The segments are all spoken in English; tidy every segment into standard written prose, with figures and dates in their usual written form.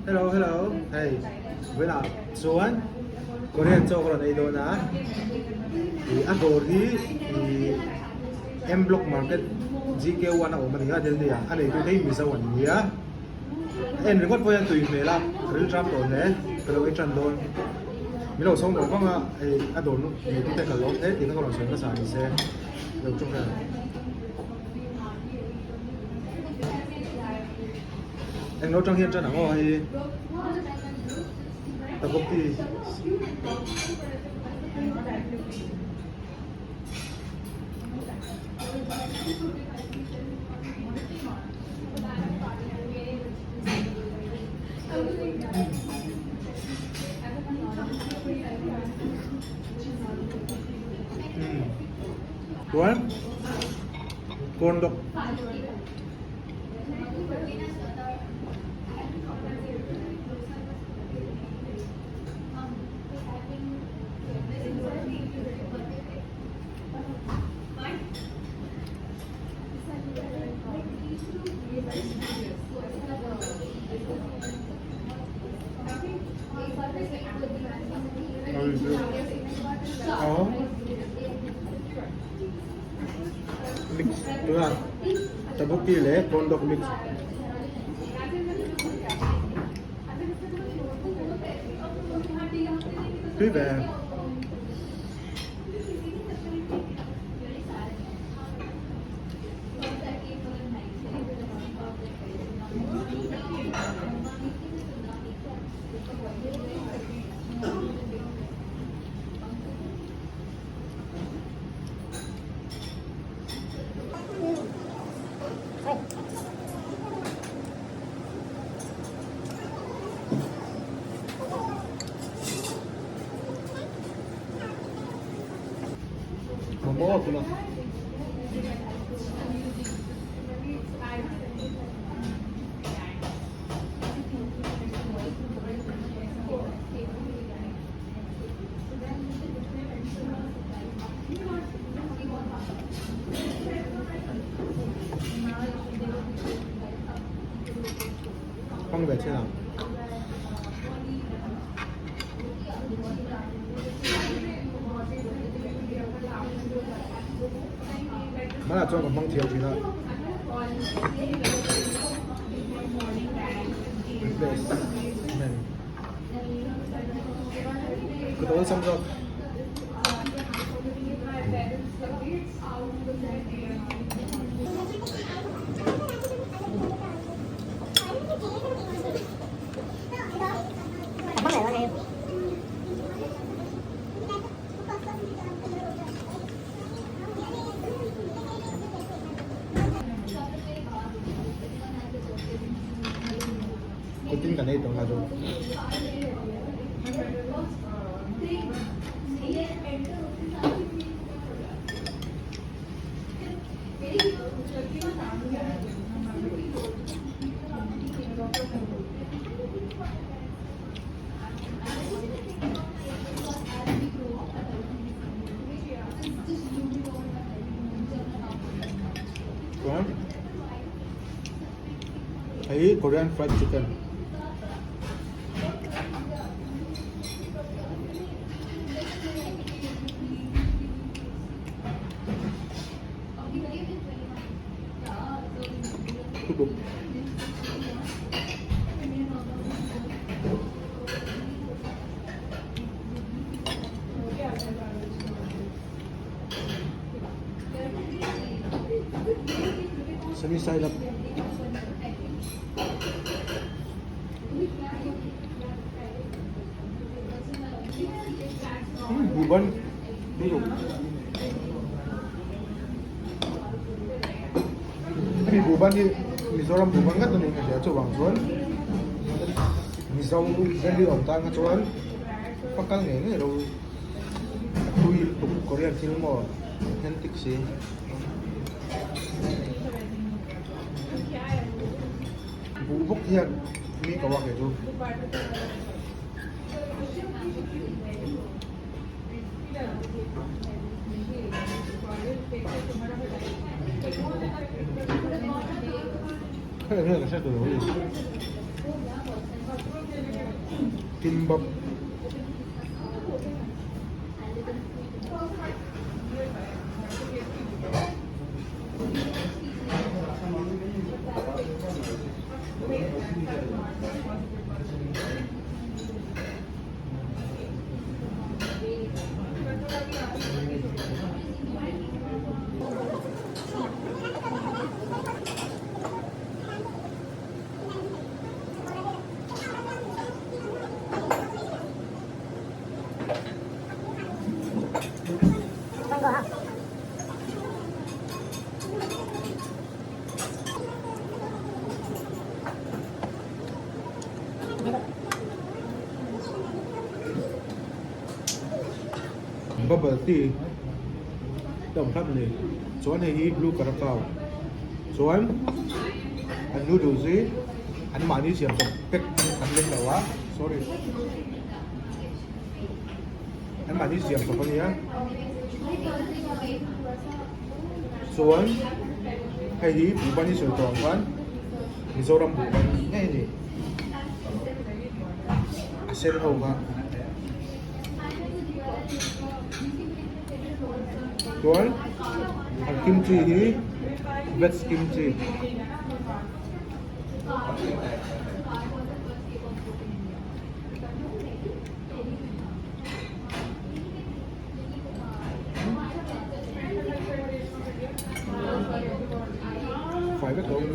Hello, hello. Hey, với nào? Suan, Korean cho con này đâu na? Thì ăn đồ thì em block market GK1 ako maniga din dia. Ano ito tayo misa wan niya? En ringot po yan tuwing nila. Real trap to ne. Pero ay chandon. Milo song mo nga ay adon di ti ka long eh ti ka ko sa sa ni se. Yo chung ka. Anh nấu trong hiên cho nó hay tập công ty Tuan Kondok Oh, mix tuan terbukti le kondok mix quý về 먹었구나. 황 베트남. Má là cho còn măng thiếu thì thôi. Cứ tối xong rồi. Kutin ka na ito nga doon. Thấy Korean fried chicken. Tubok. Semi side up. Buban dulu. Tapi buban di Mizoram buban kan tuh Indonesia coba bang Mizoram jadi orang kan cuman pakal nih lo kui Korea film mau cantik sih. Bubuk ya ini kawak itu. Kaya nga kasi ito. kimbap. Bubble tea. Tổng thấp này. Số này is blue curacao. Số anh noodles gì? Anh mà đi xem cách anh lên đầu á. Sorry. Anh mà đi xem什么呀？So hay đi bukan di Sultan kan? Mizoram bukan ini. Asin ho ka. Tuan, ang kimchi hi, veg kimchi. Phải biết không?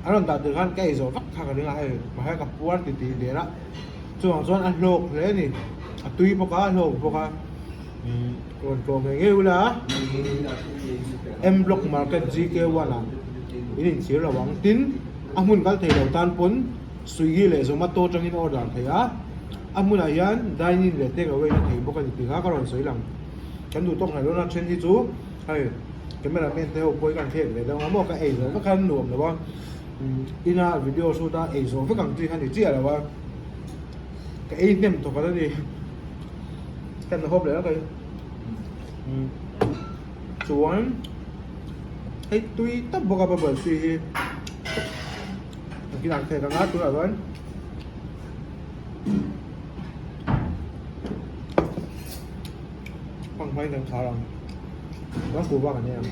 Aron dadagan kayo so kakalinga ay mahal kapuan titi dira. So ang son ang lok le ni tuy một cái hồ một cái còn cái nghe là em block market GK1 à ini chỉ là vắng tin amun kal thei lo tan pun Swiggy le Zomato trong in order thei a amun a hian dine in le take away na thei bok ani ti ha karon soi lang kan du tok na lo na chen hi chu hai cameraman te ho poi kan thek le dang amo ka ei zo ka kan nuam lo ba ina video shoot ta ei zo với kang ti han ti chia la ba cái ei nem to ka ni kan hop le ka chuan hey tui tap boka ba bal si cái đằng thề càng át tôi là vẫn bằng may đằng khá lắm nó củ bạc anh em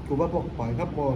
củ bạc bọc phải gấp bò